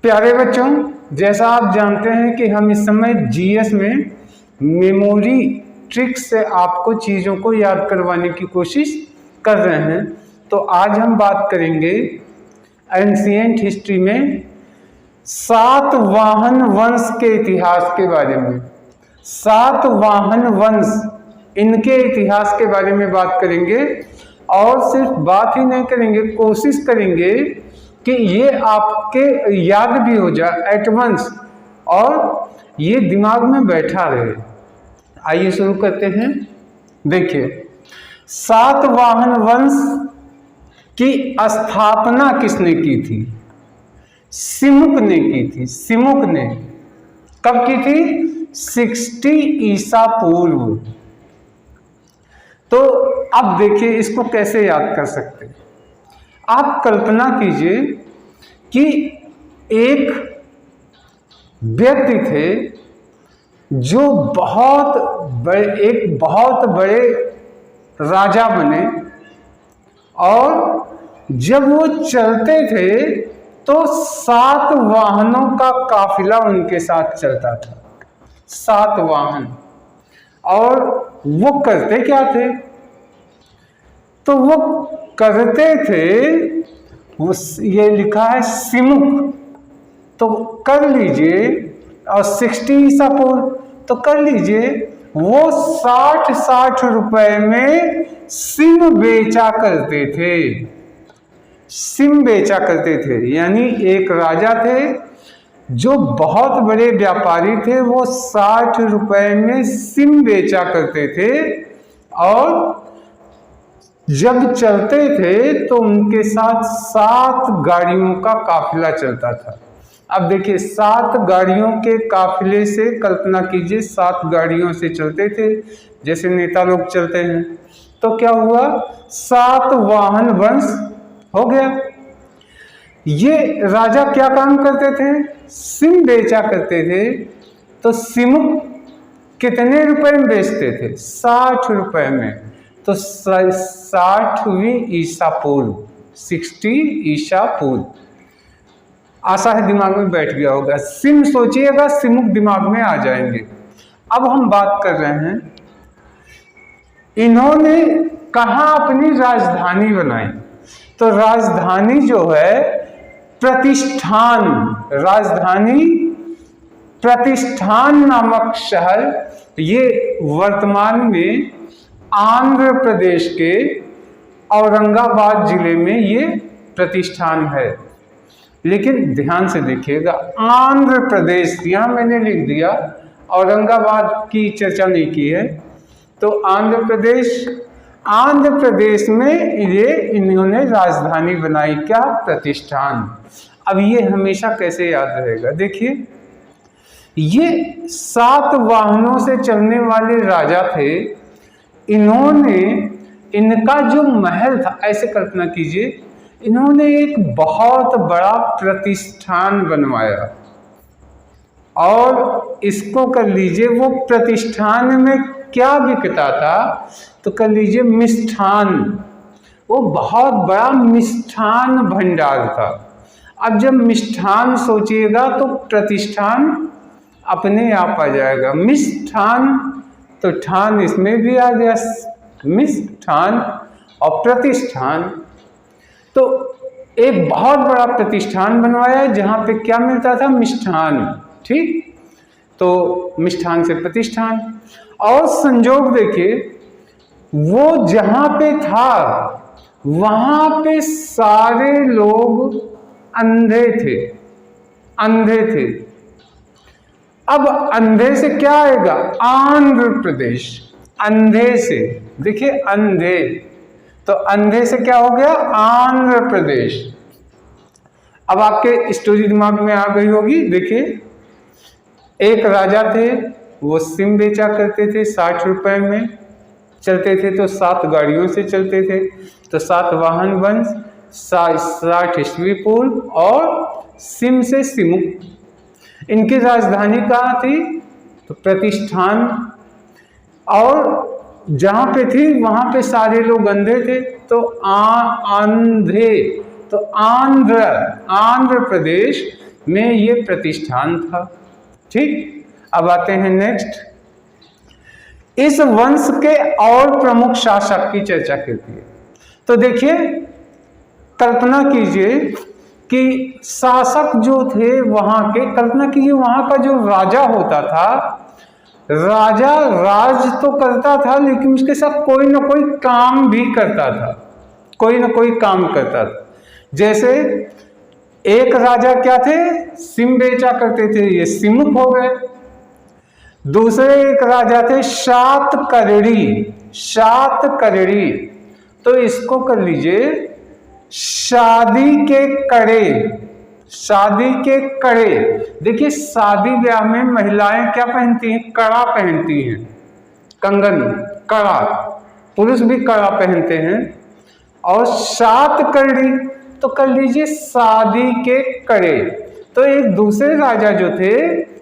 प्यारे बच्चों, जैसा आप जानते हैं कि हम इस समय जीएस में मेमोरी ट्रिक्स से आपको चीज़ों को याद करवाने की कोशिश कर रहे हैं। तो आज हम बात करेंगे एंशिएंट हिस्ट्री में सातवाहन वंश के इतिहास के बारे में। सातवाहन वंश, इनके इतिहास के बारे में बात करेंगे और सिर्फ बात ही नहीं करेंगे, कोशिश करेंगे कि ये आपके याद भी हो जाए एट वंस और ये दिमाग में बैठा रहे। आइए शुरू करते हैं। देखिए, सातवाहन वंश की स्थापना किसने की थी? सिमुक ने की थी। सिमुक ने कब की थी? 60 ईसा पूर्व। तो अब देखिए, इसको कैसे याद कर सकते हैं। आप कल्पना कीजिए कि एक व्यक्ति थे जो एक बहुत बड़े राजा बने, और जब वो चलते थे तो 7 वाहनों का काफिला उनके साथ चलता था। 7 वाहन। और वो करते क्या थे? तो वो करते थे, ये लिखा है सिमुक, तो कर लीजिए, और 60 ईसा पूर्व तो कर लीजिए। वो 60 रुपए में सिम बेचा करते थे। सिम बेचा करते थे, यानी एक राजा थे जो बहुत बड़े व्यापारी थे, वो 60 रुपए में सिम बेचा करते थे, और जब चलते थे तो उनके साथ 7 गाड़ियों का काफिला चलता था। अब देखिए, 7 गाड़ियों के काफिले से कल्पना कीजिए, 7 गाड़ियों से चलते थे जैसे नेता लोग चलते हैं। तो क्या हुआ? 7 वाहन वंश हो गया। ये राजा क्या काम करते थे? सिम बेचा करते थे। तो सिमुक कितने रुपए में बेचते थे? 60 रुपए में। तो 60वीं ईसा पूर्व, 60 ईसा पूर्व। आशा है दिमाग में बैठ गया होगा। सिम सोचिएगा, सिमुक दिमाग में आ जाएंगे। अब हम बात कर रहे हैं, इन्होंने कहाँ अपनी राजधानी बनाई? तो राजधानी जो है प्रतिष्ठान, राजधानी प्रतिष्ठान नामक शहर, ये वर्तमान में आंध्र प्रदेश के औरंगाबाद जिले में ये प्रतिष्ठान है। लेकिन ध्यान से देखिएगा, आंध्र प्रदेश, यहाँ मैंने लिख दिया, औरंगाबाद की चर्चा नहीं की है। तो आंध्र प्रदेश में ये इन्होंने राजधानी बनाई। क्या? प्रतिष्ठान। अब ये हमेशा कैसे याद रहेगा? देखिए, ये 7 वाहनों से चलने वाले राजा थे। इन्होंने, इनका जो महल था, ऐसे कल्पना कीजिए, इन्होंने एक बहुत बड़ा प्रतिष्ठान बनवाया, और इसको कर लीजिए, वो प्रतिष्ठान में क्या बिकता था? तो कर लीजिए मिष्ठान। वो बहुत बड़ा मिष्ठान भंडार था। अब जब मिष्ठान सोचिएगा तो प्रतिष्ठान अपने आप आ जाएगा। मिष्ठान, तो ठान इसमें भी आ गया, मिष्ठान और प्रतिष्ठान। तो एक बहुत बड़ा प्रतिष्ठान बनवाया जहां पे क्या मिलता था? मिष्ठान। ठीक, तो मिष्ठान से प्रतिष्ठान। और संजोग देखिए, वो जहां पे था वहां पे सारे लोग अंधे थे। अंधे थे। अब अंधे से क्या आएगा? आंध्र प्रदेश। अंधे से, देखिए, अंधे, तो अंधे से क्या हो गया? आंध्र प्रदेश। अब आपके स्टोरी दिमाग में आ गई होगी। देखिए, एक राजा थे, वो सिम बेचा करते थे, 60 रुपए में चलते थे, तो 7 गाड़ियों से चलते थे। तो 7 वाहन वंश, 60 ईस्वी पूर्व, और सिम से सिमुक। इनकी राजधानी कहाँ थी? तो प्रतिष्ठान। और जहां पे थी वहां पे सारे लोग अंधे थे, तो अंधे, तो आंध्र प्रदेश में ये प्रतिष्ठान था। ठीक, अब आते हैं नेक्स्ट। इस वंश के और प्रमुख शासक की चर्चा करती है। तो देखिए, कल्पना कीजिए कि शासक जो थे वहां के, कल्पना कीजिए वहां का जो राजा होता था, राजा राज तो करता था लेकिन उसके साथ कोई ना कोई काम भी करता था, कोई ना कोई काम करता था। जैसे एक राजा क्या थे, सिम बेचा करते थे, ये सिमुख हो गए। दूसरे एक राजा थे शातकर्णी, शातकर्णी, तो इसको कर लीजिए शादी के कड़े, शादी के कड़े। देखिए शादी ब्याह में महिलाएं क्या पहनती हैं, कड़ा पहनती हैं, कंगन, कड़ा, पुरुष भी कड़ा पहनते हैं। और शातकर्णी तो कर लीजिए शादी के कड़े। तो एक दूसरे राजा जो थे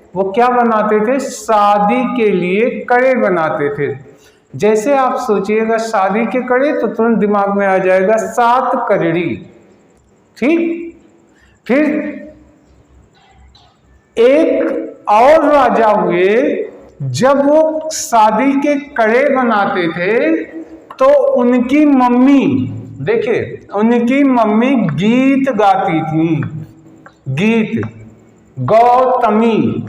वो क्या बनाते थे, शादी के लिए कड़े बनाते थे। जैसे आप सोचिएगा शादी के कड़े तो तुरंत दिमाग में आ जाएगा शातकर्णी। ठीक, फिर एक और राजा हुए, जब वो शादी के कड़े बनाते थे तो उनकी मम्मी, देखिए उनकी मम्मी गीत गाती थी, गीत, गौतमी,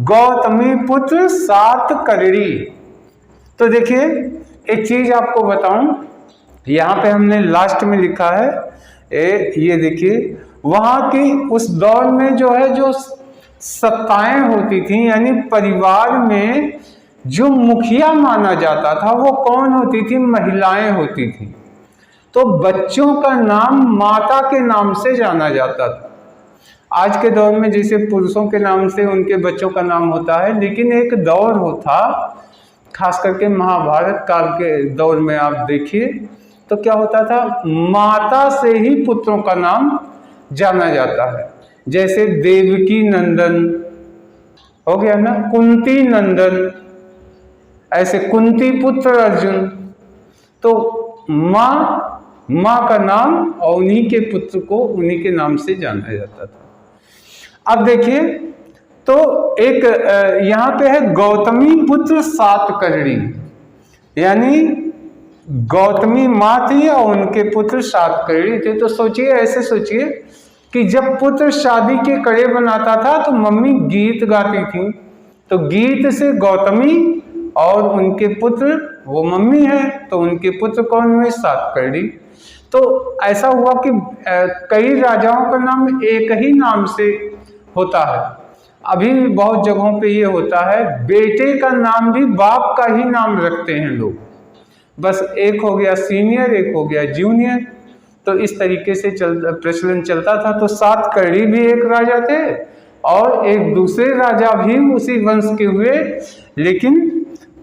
गौतमी पुत्र शातकर्णी। तो देखिए एक चीज आपको बताऊं, यहाँ पे हमने लास्ट में लिखा है, ये देखिए वहां की उस दौर में जो है जो सत्ताएं होती थी, यानी परिवार में जो मुखिया माना जाता था वो कौन होती थी, महिलाएं होती थी। तो बच्चों का नाम माता के नाम से जाना जाता था। आज के दौर में जैसे पुरुषों के नाम से उनके बच्चों का नाम होता है, लेकिन एक दौर होता, खास करके महाभारत काल के दौर में आप देखिए तो क्या होता था, माता से ही पुत्रों का नाम जाना जाता है। जैसे देवकी नंदन हो गया ना, कुंती नंदन, ऐसे कुंती पुत्र अर्जुन। तो माँ का नाम और उन्हीं के पुत्र को उन्हीं के नाम से जाना जाता था। अब देखिए तो एक यहाँ पे है गौतमी पुत्र शातकर्णी, यानी गौतमी माँ थी और उनके पुत्र शातकर्णी थे। तो सोचिए, ऐसे सोचिए कि जब पुत्र शादी के कड़े बनाता था तो मम्मी गीत गाती थी, तो गीत से गौतमी और उनके पुत्र, वो मम्मी है तो उनके पुत्र कौन हुए, शातकर्णी। तो ऐसा हुआ कि कई राजाओं का नाम एक ही नाम से होता है। अभी भी बहुत जगहों पे ये होता है, बेटे का नाम भी बाप का ही नाम रखते हैं लोग, बस एक हो गया सीनियर, एक हो गया जूनियर। तो इस तरीके से प्रचलन चलता था। तो शातकर्णी भी एक राजा थे और एक दूसरे राजा भी उसी वंश के हुए, लेकिन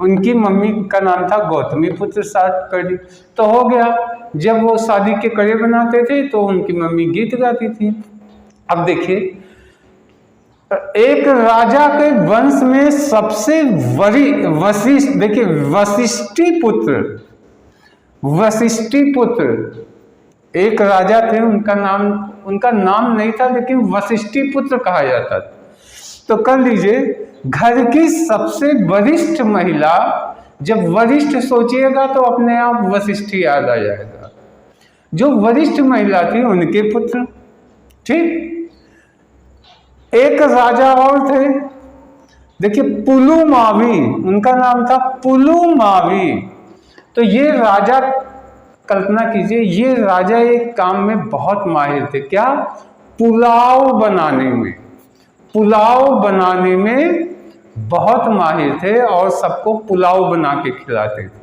उनकी मम्मी का नाम था गौतमी पुत्र शातकर्णी। तो हो गया, जब वो शादी के कड़े बनाते थे तो उनकी मम्मी गीत गाती थी। अब देखिए एक राजा के वंश में सबसे वशिष्ठ, देखिए वशिष्ठी पुत्र एक राजा थे, उनका नाम नहीं था लेकिन वशिष्ठी पुत्र कहा जाता था। तो कर लीजिए घर की सबसे वरिष्ठ महिला, जब वरिष्ठ सोचिएगा तो अपने आप वशिष्ठी याद आ जाएगा, जो वरिष्ठ महिला थी उनके पुत्र। ठीक, एक राजा और थे, देखिए पुलुमावी, उनका नाम था पुलुमावी। तो ये राजा, कल्पना कीजिए ये राजा एक काम में बहुत माहिर थे, क्या, पुलाव बनाने में, पुलाव बनाने में बहुत माहिर थे और सबको पुलाव बना के खिलाते थे,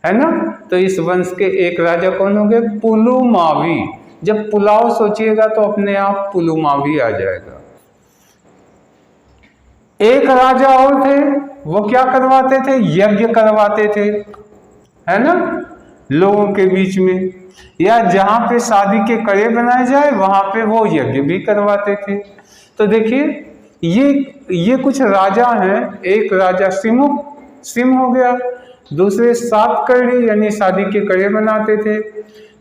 है ना। तो इस वंश के एक राजा कौन हो गए, पुलुमावी। जब पुलाव सोचिएगा तो अपने आप पुलुमावी आ जाएगा। एक राजा और थे, वो क्या करवाते थे, यज्ञ करवाते थे, है ना, लोगों के बीच में, या जहां पे शादी के कड़े बनाए जाए वहां पे वो यज्ञ भी करवाते थे। तो देखिए ये कुछ राजा हैं। एक राजा सिम हो गया, दूसरे शातकर्णी यानी शादी के कड़े बनाते थे,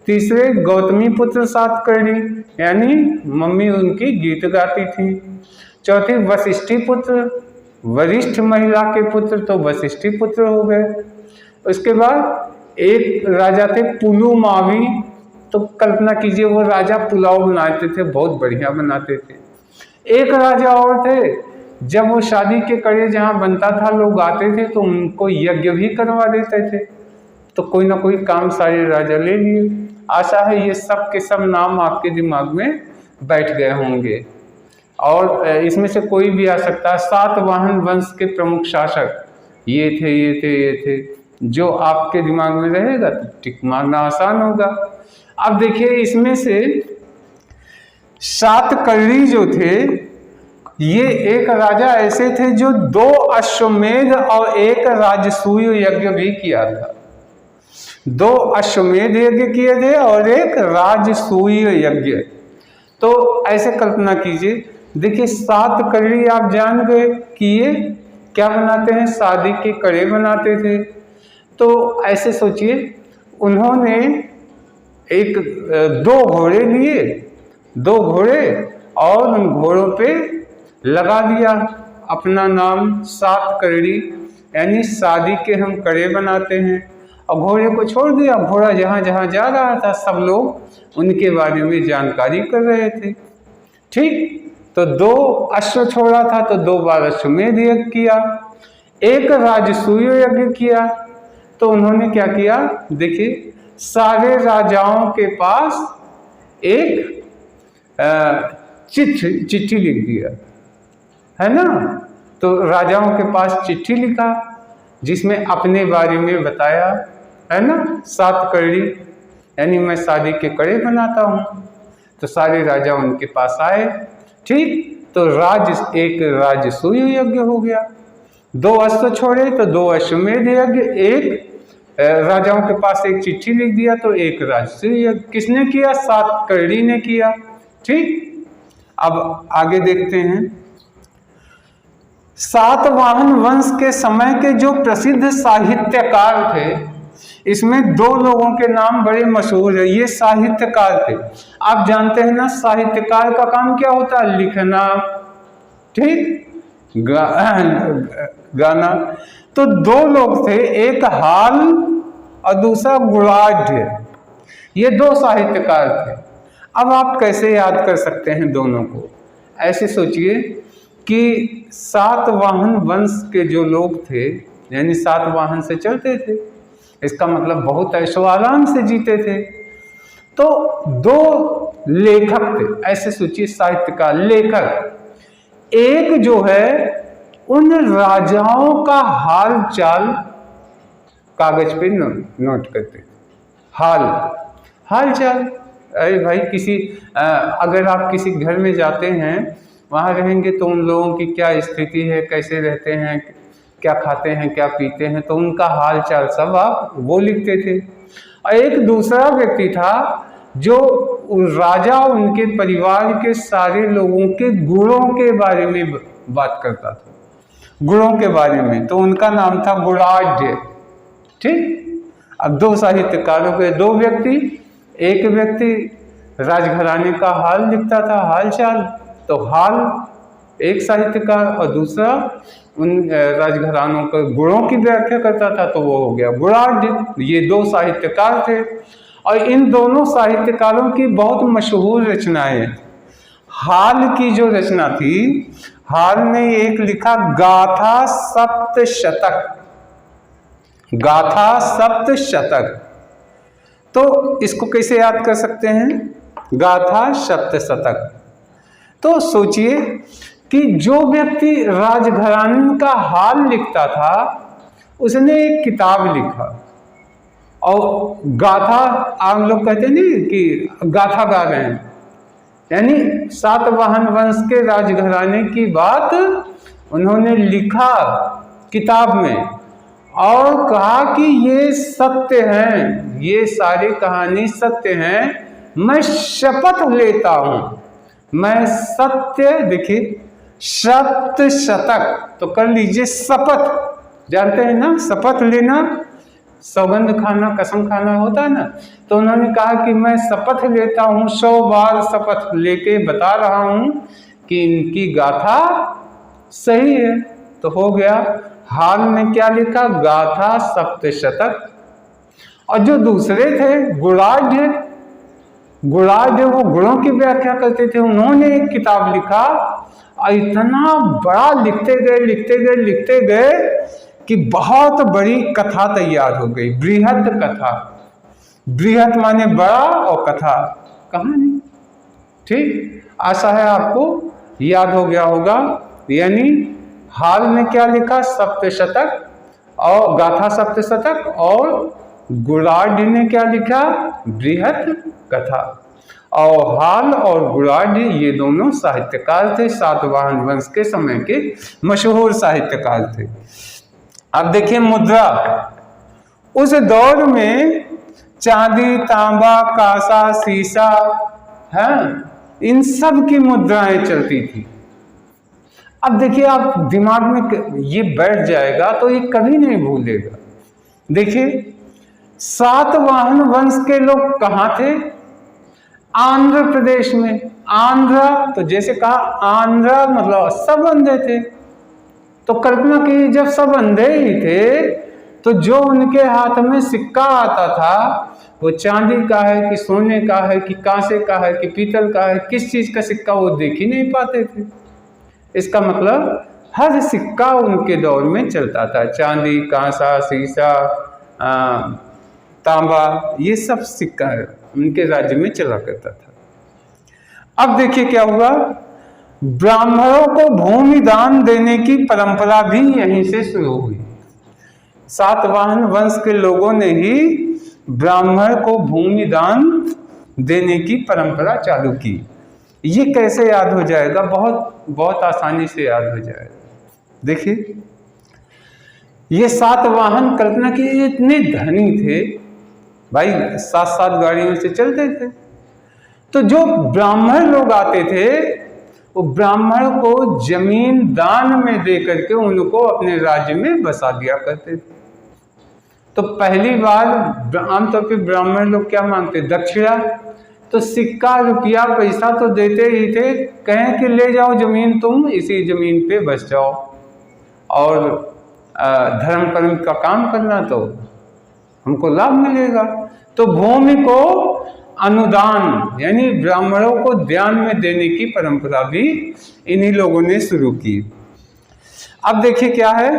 तीसरे गौतमी पुत्र सातकर्णी, यानी मम्मी उनकी गीत गाती थी। चौथी वशिष्ठी पुत्र, वरिष्ठ महिला के पुत्र, तो वशिष्ठी पुत्र हो गए। उसके बाद एक राजा थे पुलुमावी, तो कल्पना कीजिए वो राजा पुलाव बनाते थे, बहुत बढ़िया बनाते थे। एक राजा और थे, जब वो शादी के कड़े जहाँ बनता था लोग आते थे तो उनको यज्ञ भी करवा देते थे। तो कोई ना कोई काम सारे राजा ले लिए। आशा है ये सब के सब नाम आपके दिमाग में बैठ गए होंगे और इसमें से कोई भी आ सकता है। सातवाहन वंश के प्रमुख शासक ये थे, ये थे, ये थे। जो आपके दिमाग में रहेगा तो टिक मारना आसान होगा। अब देखिए इसमें से सातकर्णी जो थे, ये एक राजा ऐसे थे जो 2 अश्वमेध और 1 राजसूय यज्ञ भी किया था। 2 अश्वमेध यज्ञ किए थे और 1 राजसूय यज्ञ। तो ऐसे कल्पना कीजिए, देखिए सातकर्णी आप जान गए कि ये क्या बनाते हैं, शादी के कड़े बनाते थे। तो ऐसे सोचिए उन्होंने 2 घोड़े लिए, 2 घोड़े, और उन घोड़ों पे लगा दिया अपना नाम सातकर्णी, यानी शादी के हम कड़े बनाते हैं। और घोड़े को छोड़ दिया, घोड़ा जहाँ जहाँ जा रहा था सब लोग उनके बारे में जानकारी कर रहे थे। ठीक, तो 2 अश्व छोड़ा था तो 2 बार अश्वमेध यज्ञ किया, 1 राजसूय यज्ञ किया। तो उन्होंने क्या किया, देखिए सारे राजाओं के पास एक चिट्ठी लिख दिया, है ना। तो राजाओं के पास चिट्ठी लिखा जिसमें अपने बारे में बताया, है ना। सातकर्णी यानी मैं शादी के कड़े बनाता हूँ। तो सारे राजा उनके पास आए। ठीक, तो एक राजसूय यज्ञ हो गया। 2 अश्व छोड़े तो 2 अश्वमेध यज्ञ, 1 राजाओं के पास एक चिट्ठी लिख दिया तो 1 राजसूय यज्ञ। किसने किया, सातकर्णी ने किया। ठीक, अब आगे देखते हैं। सातवाहन वंश के समय के जो प्रसिद्ध साहित्यकार थे, इसमें 2 लोगों के नाम बड़े मशहूर है। ये साहित्यकार थे। आप जानते हैं ना साहित्यकार का काम क्या होता है, लिखना, ठीक, गाना। तो 2 लोग थे, एक हाल और दूसरा गुणाढ़। ये 2 साहित्यकार थे। अब आप कैसे याद कर सकते हैं दोनों को, ऐसे सोचिए कि सातवाहन वंश के जो लोग थे, यानी सातवाहन से चलते थे, इसका मतलब बहुत ऐशो आराम से जीते थे। तो 2 लेखक थे, ऐसे सोचिए साहित्यकार, लेखक। एक जो है उन राजाओं का हाल चाल कागज पे नोट करते, हाल चाल। अरे भाई अगर आप किसी घर में जाते हैं, वहाँ रहेंगे तो उन लोगों की क्या स्थिति है, कैसे रहते हैं, क्या खाते हैं, क्या पीते हैं, तो उनका हाल चाल सब आप वो लिखते थे। और एक दूसरा व्यक्ति था जो राजा उनके परिवार के सारे लोगों के गुणों के बारे में बात करता था, गुणों के बारे में, तो उनका नाम था गुणाढ़। ठीक, अब 2 साहित्यकारों के 2 व्यक्ति, एक व्यक्ति राजघराने का हाल लिखता था, हाल चाल, तो हाल एक साहित्यकार, और दूसरा उन राजघरानों के गुणों की व्याख्या करता था, तो वो हो गया गुणाढ़। ये 2 साहित्यकार थे और इन दोनों साहित्यकारों की बहुत मशहूर रचनाएं। हाल की जो रचना थी, हाल ने एक लिखा गाथा सप्तशतक, गाथा सप्तशतक। तो इसको कैसे याद कर सकते हैं, गाथा सप्तशतक। तो सोचिए कि जो व्यक्ति राजघराने का हाल लिखता था उसने एक किताब लिखा, और गाथा, आप लोग कहते नहीं कि गाथा गा रहे हैं, यानी सातवाहन वंश के राजघराने की बात उन्होंने लिखा किताब में और कहा कि ये सत्य हैं, ये सारी कहानी सत्य हैं, मैं शपथ लेता हूं, मैं सत्य, देखिए सप्तशतक, तो कर लीजिए शपथ, जानते हैं ना शपथ लेना, सौगंध खाना, कसम खाना होता है ना। तो उन्होंने कहा कि मैं शपथ लेता हूँ, 100 बार शपथ लेके बता रहा हूँ कि इनकी गाथा सही है। तो हो गया। हाल ने क्या लिखा? गाथा सप्तशतक। और जो दूसरे थे गुणाढ़, वो गुणों की व्याख्या करते थे, उन्होंने एक किताब लिखा और इतना बड़ा लिखते गए कि बहुत बड़ी कथा तैयार हो गई, बृहद कथा। बृहद माने बड़ा और कथा कहानी। ठीक, आशा है आपको याद हो गया होगा। यानी हाल में क्या लिखा? सप्तशतक और गाथा सप्तशतक, और गुणाढ़ ने क्या लिखा? बृहद कथा। और हाल और गुणाढ़ ये दोनों साहित्यकार थे, सातवाहन वंश के समय के मशहूर साहित्यकार थे। अब देखिए मुद्रा, उस दौर में चांदी, तांबा, कांसा, सीसा, है, इन सब की मुद्राएं चलती थी। अब देखिए आप दिमाग में ये बैठ जाएगा तो ये कभी नहीं भूलेगा। देखिए सातवाहन वंश के लोग कहाँ थे? आंध्र प्रदेश में। आंध्र, तो जैसे कहा आंध्र मतलब सब अंधे थे। तो कल्पना की जब सब अंधे ही थे तो जो उनके हाथ में सिक्का आता था वो चांदी का है कि सोने का है कि कांसे का है कि पीतल का है, किस चीज का सिक्का वो देख ही नहीं पाते थे। इसका मतलब हर सिक्का उनके दौर में चलता था, चांदी, कांसा, सीसा, तांबा, ये सब सिक्का उनके राज्य में चला करता था। अब देखिए क्या हुआ, ब्राह्मणों को भूमि दान देने की परंपरा भी यहीं से शुरू हुई। सातवाहन वंश के लोगों ने ही ब्राह्मण को भूमि दान देने की परंपरा चालू की। ये कैसे याद हो जाएगा? बहुत आसानी से याद हो जाएगा। देखिए ये सातवाहन कल्पना की इतने धनी थे भाई, 7-7 गाड़ियों से चलते थे। तो जो ब्राह्मण लोग आते थे वो ब्राह्मण को जमीन दान में दे करके उनको अपने राज्य में बसा दिया करते थे। तो पहली बार आमतौर पे ब्राह्मण लोग क्या मांगते? दक्षिणा। तो सिक्का, रुपया, पैसा तो देते ही थे, कहें कि ले जाओ जमीन, तुम इसी जमीन पे बस जाओ और धर्म कर्म का काम करना तो हमको लाभ मिलेगा। तो भूमि को अनुदान यानी ब्राह्मणों को दान में देने की परंपरा भी इन्हीं लोगों ने शुरू की। अब देखिए क्या है,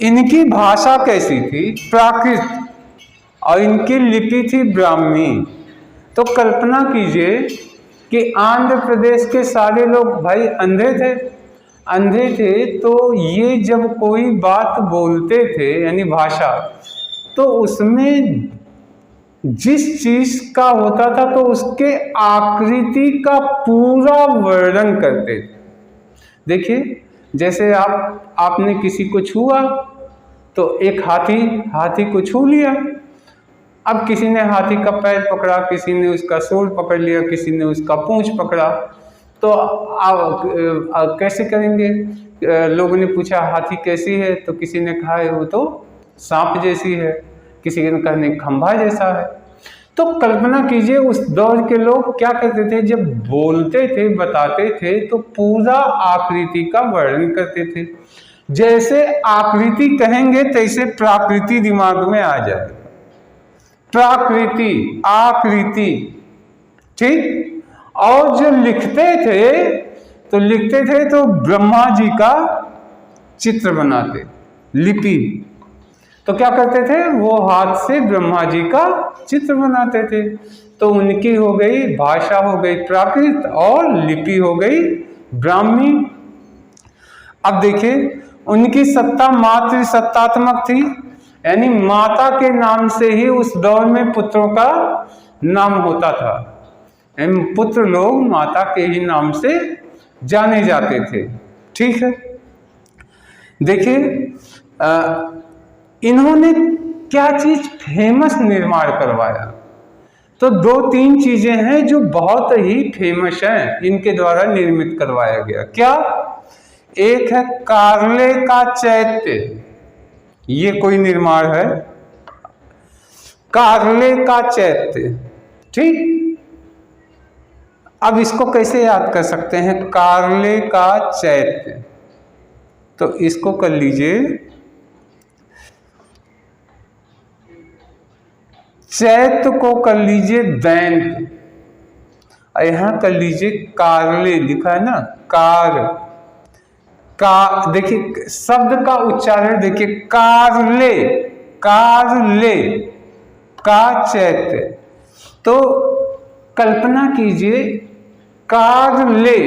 इनकी भाषा कैसी थी? प्राकृत, और इनकी लिपि थी ब्राह्मी। तो कल्पना कीजिए कि आंध्र प्रदेश के सारे लोग भाई अंधे थे, तो ये जब कोई बात बोलते थे यानी भाषा, तो उसमें जिस चीज का होता था तो उसके आकृति का पूरा वर्णन करते थे। देखिए जैसे आपने किसी को छुआ तो एक हाथी को छू लिया। अब किसी ने हाथी का पैर पकड़ा, किसी ने उसका सूंड पकड़ लिया, किसी ने उसका पूंछ पकड़ा, तो आप कैसे करेंगे? लोगों ने पूछा हाथी कैसी है, तो किसी ने कहा वो तो सांप जैसी है, किसी ने कहा नहीं खंभा जैसा है। तो कल्पना कीजिए उस दौर के लोग क्या करते थे, जब बोलते थे बताते थे तो पूरा आकृति का वर्णन करते थे। जैसे आकृति कहेंगे तैसे प्राकृति दिमाग में आ जाएगा, प्राकृति, आकृति, ठीक। और जो लिखते थे तो ब्रह्मा जी का चित्र बनाते, लिपि। तो क्या करते थे, वो हाथ से ब्रह्मा जी का चित्र बनाते थे। तो उनकी हो गई भाषा, हो गई प्राकृत, और लिपि हो गई ब्राह्मी। अब देखिए उनकी सत्ता मातृ सत्तात्मक थी, यानी माता के नाम से ही उस दौर में पुत्रों का नाम होता था। पुत्र लोग माता के ही नाम से जाने जाते थे, ठीक है। देखिए इन्होंने क्या चीज फेमस निर्माण करवाया, तो 2-3 चीजें हैं जो बहुत ही फेमस हैं, इनके द्वारा निर्मित करवाया गया। क्या? एक है कार्ले का चैत्य, ये कोई निर्माण है। कारले का चैत्य। ठीक, अब इसको कैसे याद कर सकते हैं? कारले का चैत्य, तो इसको कर लीजिए चैत्य को कर लीजिए दैंत, यहां कर लीजिए कारले, लिखा है ना कार का, देखिए शब्द का उच्चारण देखिए, कारले, कारले का चैत्य। तो कल्पना कीजिए कारले,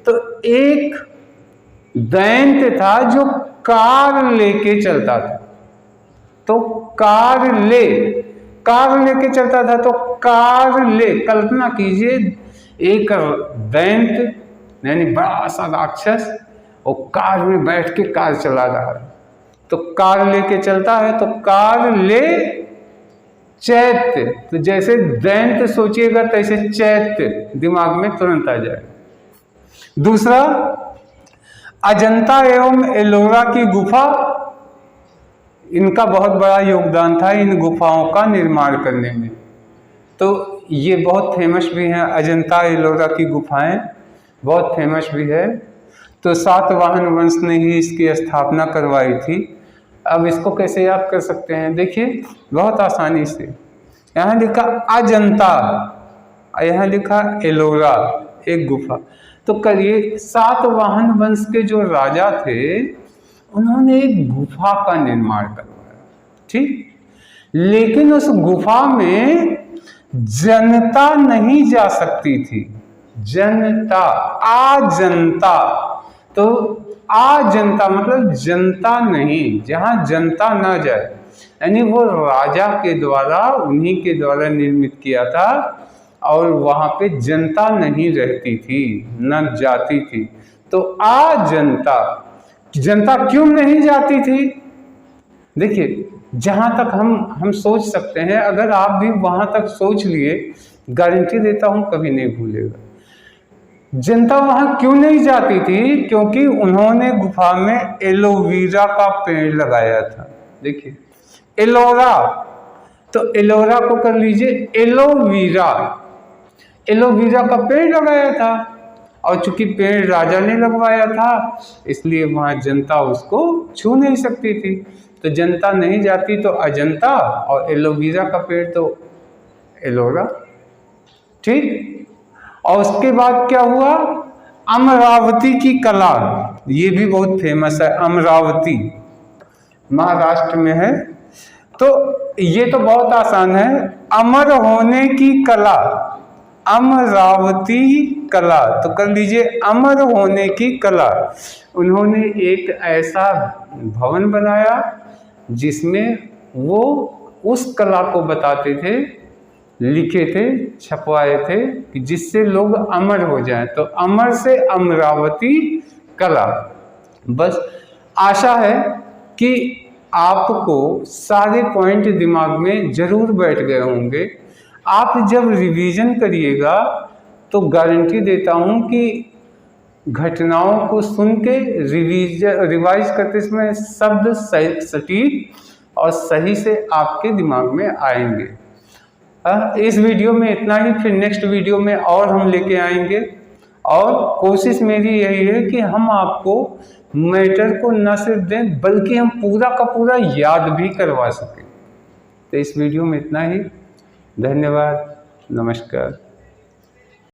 तो एक दैंत था जो कार लेके चलता था, तो कार लेके चलता था, तो कार ले, कल्पना कीजिए एक दैंत यानी बड़ा सा राक्षस और कार में बैठ के कार चला रहा है, तो कार लेके चलता है, तो कार ले चैत्य, तो जैसे दैंत सोचिएगा तैसे चैत्य दिमाग में तुरंत आ जाए। दूसरा, अजंता एवं एलोरा की गुफा, इनका बहुत बड़ा योगदान था इन गुफाओं का निर्माण करने में, तो ये बहुत फेमस भी हैं, अजंता एलोरा की गुफाएं बहुत फेमस भी है। तो सातवाहन वंश ने ही इसकी स्थापना करवाई थी। अब इसको कैसे याद कर सकते हैं? देखिए बहुत आसानी से, यहाँ लिखा अजंता, यहाँ लिखा एलोरा, एक गुफा, तो करिए सातवाहन वंश के जो राजा थे उन्होंने एक गुफा का निर्माण करवाया, ठीक, लेकिन उस गुफा में जनता नहीं जा सकती थी, जनता, आजनता, तो आजनता मतलब जनता नहीं, जहां जनता ना जाए, यानी वो राजा के द्वारा, उन्हीं के द्वारा निर्मित किया था और वहां पे जनता नहीं रहती थी, न जाती थी, तो आजनता, जनता क्यों नहीं जाती थी? देखिए जहां तक हम सोच सकते हैं, अगर आप भी वहां तक सोच लिए, गारंटी देता हूं कभी नहीं भूलेगा। जनता वहां क्यों नहीं जाती थी? क्योंकि उन्होंने गुफा में एलोवेरा का पेड़ लगाया था। देखिए एलोरा, तो एलोरा को कर लीजिए एलोवेरा, एलोवेरा का पेड़ लगाया था, और चूंकि पेड़ राजा ने लगवाया था इसलिए वहां जनता उसको छू नहीं सकती थी, तो जनता नहीं जाती तो अजंता, और एलोवेरा का पेड़ तो एलोरा, ठीक। और उसके बाद क्या हुआ? अमरावती की कला, ये भी बहुत फेमस है, अमरावती महाराष्ट्र में है, तो ये तो बहुत आसान है, अमर होने की कला, अमरावती कला, तो कर लीजिए अमर होने की कला। उन्होंने एक ऐसा भवन बनाया जिसमें वो उस कला को बताते थे, लिखे थे, छपवाए थे कि जिससे लोग अमर हो जाएं, तो अमर से अमरावती कला। बस आशा है कि आपको सारे पॉइंट दिमाग में जरूर बैठ गए होंगे। आप जब रिवीजन करिएगा तो गारंटी देता हूं कि घटनाओं को सुन के रिवाइज करते समय शब्द सटीक और सही से आपके दिमाग में आएंगे। इस वीडियो में इतना ही, फिर नेक्स्ट वीडियो में और हम लेके आएंगे, और कोशिश मेरी यही है कि हम आपको मैटर को न सिर्फ दें बल्कि हम पूरा का पूरा याद भी करवा सकें। तो इस वीडियो में इतना ही, धन्यवाद, नमस्कार।